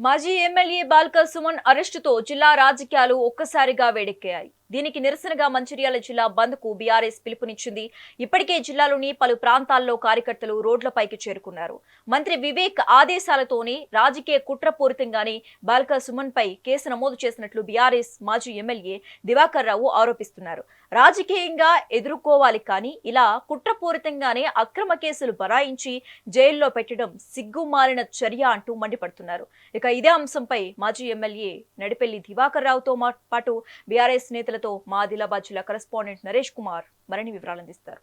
మాజీ ఎమ్మెల్యే బాల్క సుమన్ అరెస్టుతో జిల్లా రాజకీయాలు ఒక్కసారిగా వేడెక్కాయి. దీనికి నిరసనగా మంచిర్యాల జిల్లా బంద్ కు బీఆర్ఎస్ పిలుపునిచ్చింది. ఇప్పటికే జిల్లాలోని పలు ప్రాంతాల్లో కార్యకర్తలు రోడ్లపైకి చేరుకున్నారు. మంత్రి వివేక్ ఆదేశాలతోనే రాజకీయ కుట్రపూరితంగానే బాల్క సుమన్ పై కేసు నమోదు చేసినట్లు బీఆర్ఎస్ మాజీ ఎమ్మెల్యే దివాకర్ రావు ఆరోపిస్తున్నారు. రాజకీయంగా ఎదుర్కోవాలి కానీ ఇలా కుట్రపూరితంగానే అక్రమ కేసులు బనాయించి జైల్లో పెట్టడం సిగ్గుమాలిన చర్య అంటూ మండిపడుతున్నారు. ఇక ఇదే అంశంపై మాజీ ఎమ్మెల్యే నడిపెల్లి దివాకర్ రావుతో పాటు బీఆర్ఎస్ నేతలతో మా ఆదిలాబాద్ జిల్లా కరెస్పాండెంట్ నరేష్ కుమార్ మరిన్ని వివరాలు అందిస్తారు.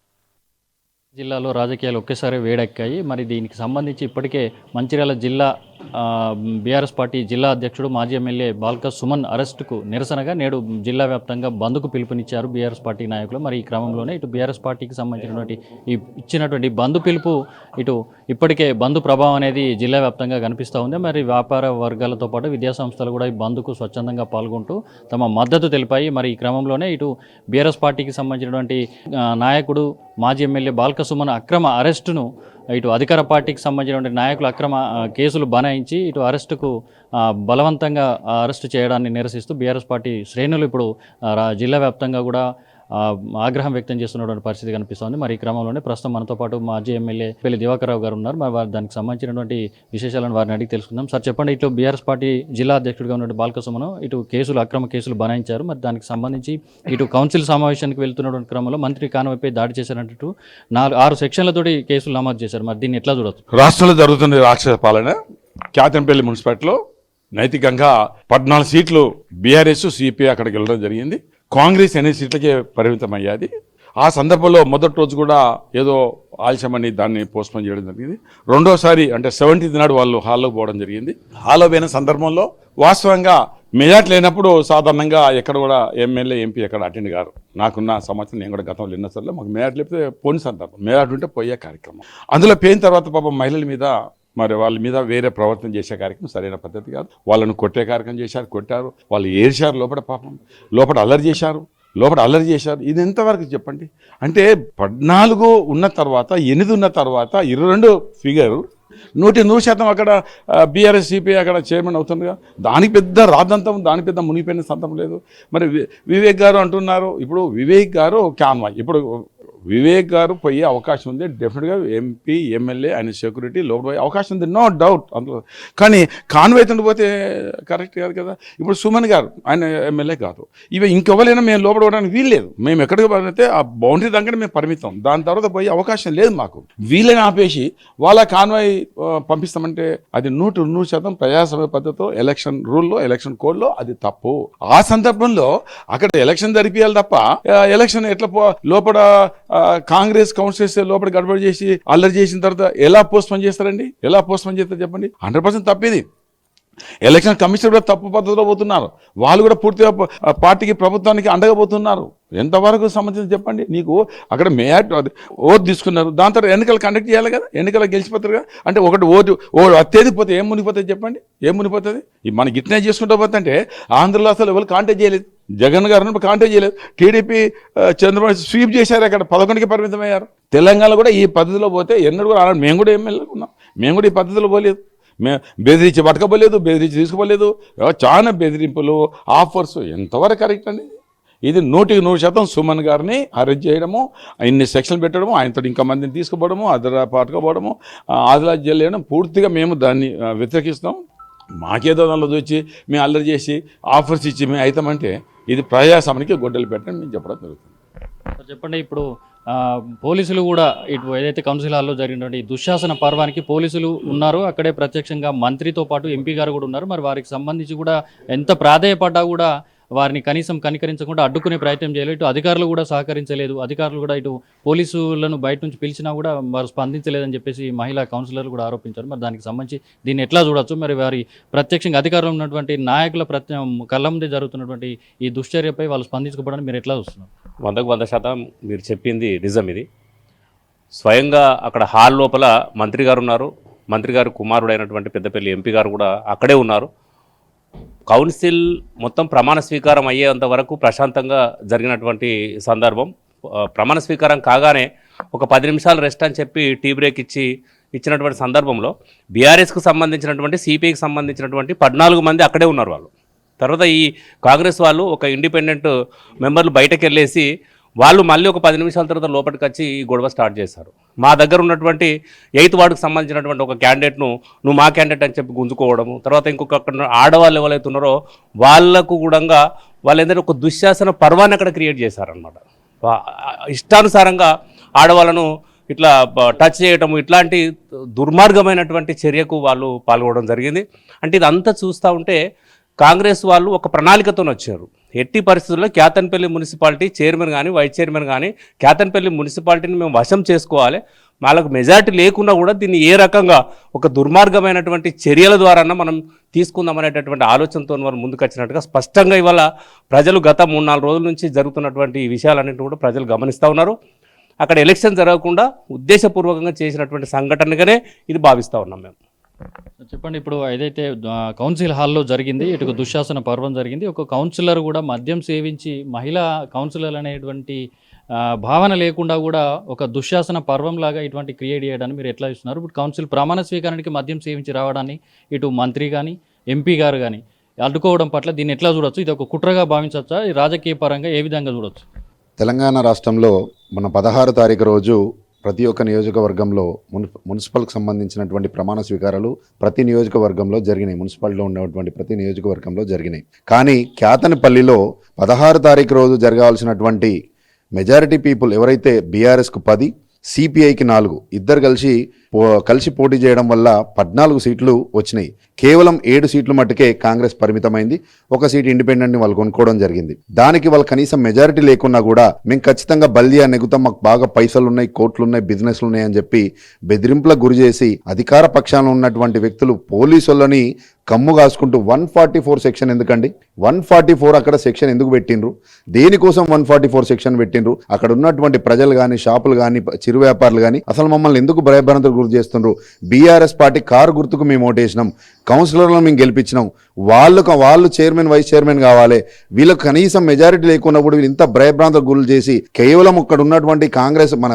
జిల్లాలో రాజకీయాలు ఒకేసారి వేడెక్కాయి. మరి దీనికి సంబంధించి ఇప్పటికే మంచిర్యాల జిల్లా బీఆర్ఎస్ పార్టీ జిల్లా అధ్యక్షుడు మాజీ ఎమ్మెల్యే బాల్క సుమన్ అరెస్టుకు నిరసనగా నేడు జిల్లా వ్యాప్తంగా బంద్కు పిలుపునిచ్చారు బీఆర్ఎస్ పార్టీ నాయకులు. మరి ఈ క్రమంలోనే ఇటు బీఆర్ఎస్ పార్టీకి సంబంధించినటువంటి ఇచ్చినటువంటి బంద్ పిలుపు ఇటు ఇప్పటికే బంద్ ప్రభావం అనేది జిల్లా వ్యాప్తంగా కనిపిస్తూ ఉంది. మరి వ్యాపార వర్గాలతో పాటు విద్యాసంస్థలు కూడా ఈ బంద్కు స్వచ్ఛందంగా పాల్గొంటూ తమ మద్దతు తెలిపాయి. మరి ఈ క్రమంలోనే ఇటు బీఆర్ఎస్ పార్టీకి సంబంధించినటువంటి నాయకుడు మాజీ ఎమ్మెల్యే బాల్క సుమన్ అక్రమ అరెస్టును ఇటు అధికార పార్టీకి సంబంధించిన నాయకులు అక్రమ కేసులు బనాయించి ఇటు అరెస్టుకు బలవంతంగా అరెస్టు చేయడాన్ని నిరసిస్తూ బీఆర్ఎస్ పార్టీ శ్రేణులు ఇప్పుడు జిల్లా వ్యాప్తంగా కూడా ఆగ్రహం వ్యక్తం చేస్తున్నటువంటి పరిస్థితి కనిపిస్తోంది. మరి ఈ క్రమంలోనే ప్రస్తుతం మనతో పాటు మాజీ ఎమ్మెల్యే పెళ్లి దివాకర్ రావు గారు ఉన్నారు. మరి వారు దానికి సంబంధించినటువంటి విశేషాలను వారిని అడిగి తెలుసుకుందాం. సార్ చెప్పండి, ఇటు బీఆర్ఎస్ పార్టీ జిల్లా అధ్యక్షుడిగా ఉన్న బాల్క సుమన్ ఇటు అక్రమ కేసులు బనాయించారు. మరి దానికి సంబంధించి ఇటు కౌన్సిల్ సమావేశానికి వెళ్తున్నటువంటి క్రమంలో మంత్రి కాన్వాయ్పై దాడి చేశారంటూ 6 సెక్షన్లతోటి కేసులు నమోదు చేశారు. మరి దీన్ని ఎట్లా చూడవచ్చు? రాష్ట్రంలో జరుగుతున్న రాక్షస పాలన క్యాతంపల్లి మున్సిపాలిటీలో నైతికంగా 14 సీట్లు బీఆర్ఎస్ సిపిఐ అక్కడికి వెళ్ళడం జరిగింది. కాంగ్రెస్ 8 సీట్లకే పరిమితం అయ్యాది. ఆ సందర్భంలో మొదటి రోజు కూడా ఏదో ఆలస్యమని దాన్ని పోస్ట్పోన్ చేయడం జరిగింది. రెండోసారి అంటే 17th నాడు వాళ్ళు హాల్లోకి పోవడం జరిగింది. హాల్లో పోయిన సందర్భంలో వాస్తవంగా మెజార్టీ లేనప్పుడు సాధారణంగా ఎక్కడ కూడా ఎమ్మెల్యే ఎంపీ ఎక్కడ అటెండ్ గారు. నాకున్న సమాచారం నేను కూడా గతంలో ఎన్నోసార్లు మాకు మెజార్టీ లేకపోతే పోని సందర్భం, మెజార్టీ ఉంటే పోయే కార్యక్రమం. అందులో పోయిన తర్వాత పాపం మహిళల మీద మరి వాళ్ళ మీద వేరే ప్రవర్తన చేసే కార్యక్రమం సరైన పద్ధతి కాదు. వాళ్ళను కొట్టే కార్యక్రమం చేశారు, కొట్టారు, వాళ్ళు ఏడ్చారు, లోపల అల్లరి చేశారు. ఇది ఎంతవరకు చెప్పండి? అంటే 14 ఉన్న తర్వాత 8 ఉన్న తర్వాత 22 ఫిగర్ 100% అక్కడ బీఆర్ఎస్ సిపిఐ అక్కడ చైర్మన్ అవుతుందిగా. దానికి పెద్ద రాద్దంతం, దానికి పెద్ద మునిగిపోయిన సంతం లేదు. మరి వివేక్ గారు అంటున్నారు, ఇప్పుడు వివేక్ గారు కాన్వాయ్, ఇప్పుడు వివేక్ గారు పోయే అవకాశం ఉంది. డెఫినెట్గా ఎంపీ ఎమ్మెల్యే ఆయన సెక్యూరిటీ లోపల పోయే అవకాశం ఉంది, నో డౌట్ అందులో. కానీ కాన్వాయ్ తండ్రి పోతే కరెక్ట్ కాదు కదా. ఇప్పుడు సుమన్ గారు ఆయన ఎమ్మెల్యే కాదు, ఇవి ఇంకెవరైనా మేము లోపల పోవడానికి వీల్లేదు. మేము ఎక్కడికి పడితే ఆ బౌండరీ దగ్గర మేము పరిమితం, దాని తర్వాత పోయే అవకాశం లేదు మాకు. వీళ్ళని ఆపేసి వాళ్ళ కాన్వాయ్ పంపిస్తామంటే అది 100% ప్రజాస్వామ్య పద్ధతిలో ఎలక్షన్ రూల్లో ఎలక్షన్ కోడ్లో అది తప్పు. ఆ సందర్భంలో అక్కడ ఎలక్షన్ జరిపియాలి తప్ప ఎలక్షన్ ఎట్లా లోపల కాంగ్రెస్ కౌన్సిలర్స్ లోపల గడబడి చేసి అల్లరి చేసిన తర్వాత ఎలా పోస్ట్పోన్ చేస్తారండి? ఎలా పోస్ట్పోన్ చేస్తారు చెప్పండి? 100% తప్పేది. ఎలక్షన్ కమిషన్ కూడా తప్పు పద్ధతిలో పోతున్నారు. వాళ్ళు కూడా పూర్తిగా పార్టీకి ప్రభుత్వానికి అండగా పోతున్నారు. ఎంతవరకు సంబంధించి చెప్పండి? నీకు అక్కడ ఓటు తీసుకున్నారు, దాని తర్వాత ఎన్నికలు కండక్ట్ చేయాలి కదా, ఎన్నికలు గెలిచిపోతారు కదా. అంటే ఒకటి ఓటు అత్తేది పోతే ఏం మునిగిపోతుంది చెప్పండి? ఏం మునిగిపోతుంది? మనకి ఇట్నే చేసుకుంటూ పోతుంటే ఆంధ్రలో అసలు ఎవరు కాంటాక్ట్ చేయలేదు. జగన్ గారు కాంటాక్ట్ చేయలేదు. టీడీపీ చంద్రబాబు స్వీప్ చేశారు, అక్కడ 11కి పరిమితం అయ్యారు. తెలంగాణ కూడా ఈ పద్ధతిలో పోతే ఎన్నడూ కూడా మేము కూడా ఎమ్మెల్యే ఉన్నాం, మేము కూడా ఈ పద్ధతిలో పోలేదు. బెదిరించి పట్టుకోపోలేదు, బెదిరించి తీసుకోలేదు. చాలా బెదిరింపులు, ఆఫర్స్ ఎంతవరకు కరెక్ట్ అండి? ఇది 100% సుమన్ గారిని అరెస్ట్ చేయడము, ఇన్ని సెక్షన్లు పెట్టడము, ఆయనతో ఇంకా మందిని తీసుకుపోవడము, పట్టుకోపోవడము, ఆదిలాబాద్ జిల్లా చేయడం పూర్తిగా మేము దాన్ని వ్యతిరేకిస్తాం. మాకేదో దానిలో వచ్చి మేము అల్లరి చేసి ఆఫర్స్ ఇచ్చి మేము అవుతామంటే ఇది ప్రజాస్వామ్యానికి గొడ్డలు పెట్టడం మేము చెప్పడం జరుగుతుంది. చెప్పండి, ఇప్పుడు పోలీసులు కూడా ఇటు ఏదైతే కౌన్సిల్ హాల్లో జరిగినటువంటి దుశ్శాసన పర్వానికి పోలీసులు ఉన్నారు, అక్కడే ప్రత్యక్షంగా మంత్రితో పాటు ఎంపీ గారు కూడా ఉన్నారు. మరి వారికి సంబంధించి కూడా ఎంత ప్రాధేయపడ్డా కూడా వారిని కనీసం కనికరించకుండా అడ్డుకునే ప్రయత్నం చేయలేదు. ఇటు అధికారులు కూడా సహకరించలేదు. అధికారులు కూడా ఇటు పోలీసులను బయట నుంచి పిలిచినా కూడా వారు స్పందించలేదని చెప్పేసి మహిళా కౌన్సిలర్లు కూడా ఆరోపించారు. మరి దానికి సంబంధించి దీన్ని ఎట్లా చూడొచ్చు? మరి వారి ప్రత్యక్షంగా అధికారంలో ఉన్నటువంటి నాయకుల కళ్ళ ముందే జరుగుతున్నటువంటి ఈ దుశ్చర్యపై వాళ్ళు స్పందించకపోవడానికి మీరు ఎట్లా చూస్తున్నారు? 100% మీరు చెప్పింది నిజం. ఇది స్వయంగా అక్కడ హాల్ లోపల మంత్రి గారు ఉన్నారు, మంత్రి గారు కుమారుడైనటువంటి పెద్దపల్లి ఎంపీ గారు కూడా అక్కడే ఉన్నారు. కౌన్సిల్ మొత్తం ప్రమాణ స్వీకారం అయ్యేంత వరకు ప్రశాంతంగా జరిగినటువంటి సందర్భం. ప్రమాణ స్వీకారం కాగానే ఒక 10 నిమిషాలు రెస్ట్ అని చెప్పి టీ బ్రేక్ ఇచ్చి ఇచ్చినటువంటి సందర్భంలో బీఆర్ఎస్కు సంబంధించినటువంటి సిపిఐకి సంబంధించినటువంటి 14 మంది అక్కడే ఉన్నారు వాళ్ళు. తర్వాత ఈ కాంగ్రెస్ వాళ్ళు ఒక ఇండిపెండెంట్ మెంబర్లు బయటకు వెళ్ళేసి వాళ్ళు మళ్ళీ ఒక 10 నిమిషాల తర్వాత లోపలికి వచ్చి ఈ గొడవ స్టార్ట్ చేశారు. మా దగ్గర ఉన్నటువంటి 8th వార్డుకు సంబంధించినటువంటి ఒక క్యాండిడేట్ను నువ్వు మా క్యాండిడేట్ అని చెప్పి గుంజుకోవడము, తర్వాత ఇంకొక అక్కడ ఆడవాళ్ళు ఎవరైతే ఉన్నారో వాళ్ళకు కూడా వాళ్ళు ఏంటంటే ఒక దుశ్శాసన పర్వాన్ని అక్కడ క్రియేట్ చేశారనమాట. ఇష్టానుసారంగా ఆడవాళ్ళను ఇట్లా టచ్ చేయటము, ఇట్లాంటి దుర్మార్గమైనటువంటి చర్యకు వాళ్ళు పాల్గొనడం జరిగింది. అంటే ఇదంతా చూస్తూ ఉంటే కాంగ్రెస్ వాళ్ళు ఒక ప్రణాళికతో వచ్చారు. ఎట్టి పరిస్థితుల్లో కేతన్పల్లి మున్సిపాలిటీ చైర్మన్ కానీ వైస్ చైర్మన్ కానీ కేతన్పల్లి మున్సిపాలిటీని మేము వశం చేసుకోవాలి, వాళ్ళకు మెజారిటీ లేకున్నా కూడా దీన్ని ఏ రకంగా ఒక దుర్మార్గమైనటువంటి చర్యల ద్వారా మనం తీసుకుందామనేటటువంటి ఆలోచనతో వారు ముందుకు వచ్చినట్టుగా స్పష్టంగా ఇవాళ ప్రజలు గత 3-4 రోజుల నుంచి జరుగుతున్నటువంటి ఈ విషయాలన్నింటినీ కూడా ప్రజలు గమనిస్తూ ఉన్నారు. అక్కడ ఎలక్షన్ జరగకుండా ఉద్దేశపూర్వకంగా చేసినటువంటి సంఘటనగానే ఇది భావిస్తూ ఉన్నాం మేము. చెప్పండి, ఇప్పుడు ఏదైతే కౌన్సిల్ హాల్లో జరిగింది, ఇటు దుశ్శాసన పర్వం జరిగింది, ఒక కౌన్సిలర్ కూడా మద్యం సేవించి మహిళా కౌన్సిలర్ అనేటువంటి భావన లేకుండా కూడా ఒక దుశ్శాసన పర్వం లాగా ఇటువంటి క్రియేట్ చేయడాన్ని మీరు ఎట్లా ఇస్తున్నారు? ఇప్పుడు కౌన్సిల్ ప్రమాణ స్వీకారానికి మద్యం సేవించి రావడాన్ని ఇటు మంత్రి కానీ ఎంపీ గారు కానీ అడ్డుకోవడం పట్ల దీన్ని ఎట్లా చూడొచ్చు? ఇది ఒక కుట్రగా భావించవచ్చా? రాజకీయ పరంగా ఏ విధంగా చూడొచ్చు? తెలంగాణ రాష్ట్రంలో మన 16 తారీఖు రోజు ప్రతి ఒక్క నియోజకవర్గంలో మున్సిపల్కి సంబంధించినటువంటి ప్రమాణ స్వీకారాలు ప్రతి నియోజకవర్గంలో జరిగినాయి. మున్సిపాలిటీలో ఉన్నటువంటి ప్రతి నియోజకవర్గంలో జరిగినాయి. కానీ కేతన్పల్లిలో 16 తారీఖు రోజు జరగాల్సినటువంటి మెజారిటీ పీపుల్ ఎవరైతే బీఆర్ఎస్కు 10, సిపిఐకి 4 ఇద్దరు కలిసి పోటీ చేయడం వల్ల 14 సీట్లు వచ్చినాయి. కేవలం 7 సీట్లు మట్టుకే కాంగ్రెస్ పరిమితమైంది. 1 సీట్ ఇండిపెండెంట్ని వాళ్ళు కొనుక్కోవడం జరిగింది. దానికి వాళ్ళు కనీసం మెజారిటీ లేకున్నా కూడా మేము ఖచ్చితంగా బల్దియా నెగుతాం, మాకు బాగా పైసలు ఉన్నాయి, కోట్లు ఉన్నాయి, బిజినెస్లు ఉన్నాయి అని చెప్పి బెదిరింపులకు గురి చేసి అధికార పక్షాన ఉన్నటువంటి వ్యక్తులు పోలీసులని కమ్ము కాసుకుంటూ 144 సెక్షన్ ఎందుకండి? 144 అక్కడ సెక్షన్ ఎందుకు పెట్టిండ్రు? దేనికోసం 144 సెక్షన్ పెట్టిండ్రు? అక్కడ ఉన్నటువంటి ప్రజలు కానీ, షాపులు కానీ, చిరు వ్యాపారులు కానీ అసలు మమ్మల్ని ఎందుకు భయభ్రాంతులకు గురి చేస్తుండ్రు? బీఆర్ఎస్ పార్టీ కారు గుర్తుకు మేము ఓటేసినాం, కౌన్సిలర్లను మేము గెలిపించినాం, వాళ్ళు చైర్మన్ వైస్ చైర్మన్ కావాలి, వీళ్ళకి కనీసం మెజారిటీ లేకున్నప్పుడు వీళ్ళు ఇంత భయభ్రాంతులకు గురి చేసి కేవలం ఇక్కడ ఉన్నటువంటి కాంగ్రెస్ మన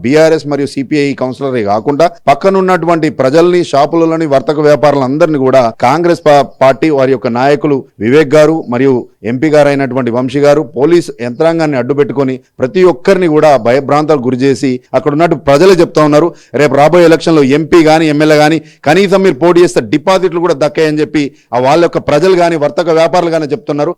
బీఆర్ఎస్ మరియు సిపిఐ కౌన్సిలరే కాకుండా పక్కన ఉన్నటువంటి ప్రజల్ని, షాపులని, వర్తక వ్యాపారులందరినీ కూడా కాంగ్రెస్ పార్టీ వారి యొక్క నాయకులు వివేక్ గారు మరియు ఎంపీ గారు అయినటువంటి వంశీ గారు పోలీస్ యంత్రాంగాన్ని అడ్డుపెట్టుకొని ప్రతి ఒక్కరిని కూడా భయభ్రాంతాలకు గురి చేసి అక్కడ ఉన్నట్టు ప్రజలే చెప్తా ఉన్నారు, రేపు రాబోయే ఎలక్షన్లో ఎంపీ కానీ ఎమ్మెల్యే కానీ కనీసం మీరు పోటీ చేస్తే డిపాజిట్లు కూడా దక్కాయని చెప్పి వాళ్ళ యొక్క ప్రజలు కానీ వర్తక వ్యాపారులు కానీ చెప్తున్నారు.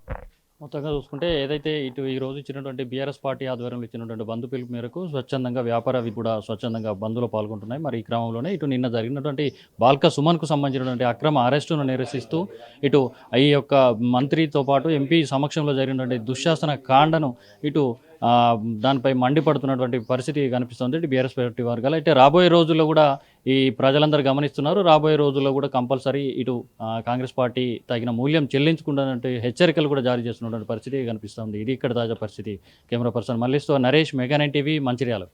మొత్తంగా చూసుకుంటే ఏదైతే ఇటు ఈ రోజు ఇచ్చినటువంటి బీఆర్ఎస్ పార్టీ ఆధ్వర్యంలో ఇచ్చినటువంటి బంధు పిలుపు మేరకు స్వచ్ఛందంగా వ్యాపారాలు కూడా స్వచ్ఛందంగా బంధులో పాల్గొంటున్నాయి. మరి ఈ క్రమంలోనే ఇటు నిన్న జరిగినటువంటి బాల్క సుమన్కు సంబంధించినటువంటి అక్రమ అరెస్టును నిరసిస్తూ ఇటు ఈ యొక్క మంత్రితో పాటు ఎంపీ సమక్షంలో జరిగినటువంటి దుశ్శాసన కాండను ఇటు దానిపై మండిపడుతున్నటువంటి పరిస్థితి కనిపిస్తుంది ఇటు బీఆర్ఎస్ పార్టీ వర్గాలు. అయితే రాబోయే రోజుల్లో కూడా ఈ ప్రజలందరూ గమనిస్తున్నారు, రాబోయే రోజుల్లో కూడా కంపల్సరీ ఇటు కాంగ్రెస్ పార్టీ తగిన మూల్యం చెల్లించుకుంటున్నటువంటి హెచ్చరికలు కూడా జారీ చేస్తున్నటువంటి పరిస్థితి కనిపిస్తుంది. ఇది ఇక్కడ తాజా పరిస్థితి. కెమెరా పర్సన్ మల్లేష్తో నరేష్, మెగా 9 టీవీ, మంచిర్యాల.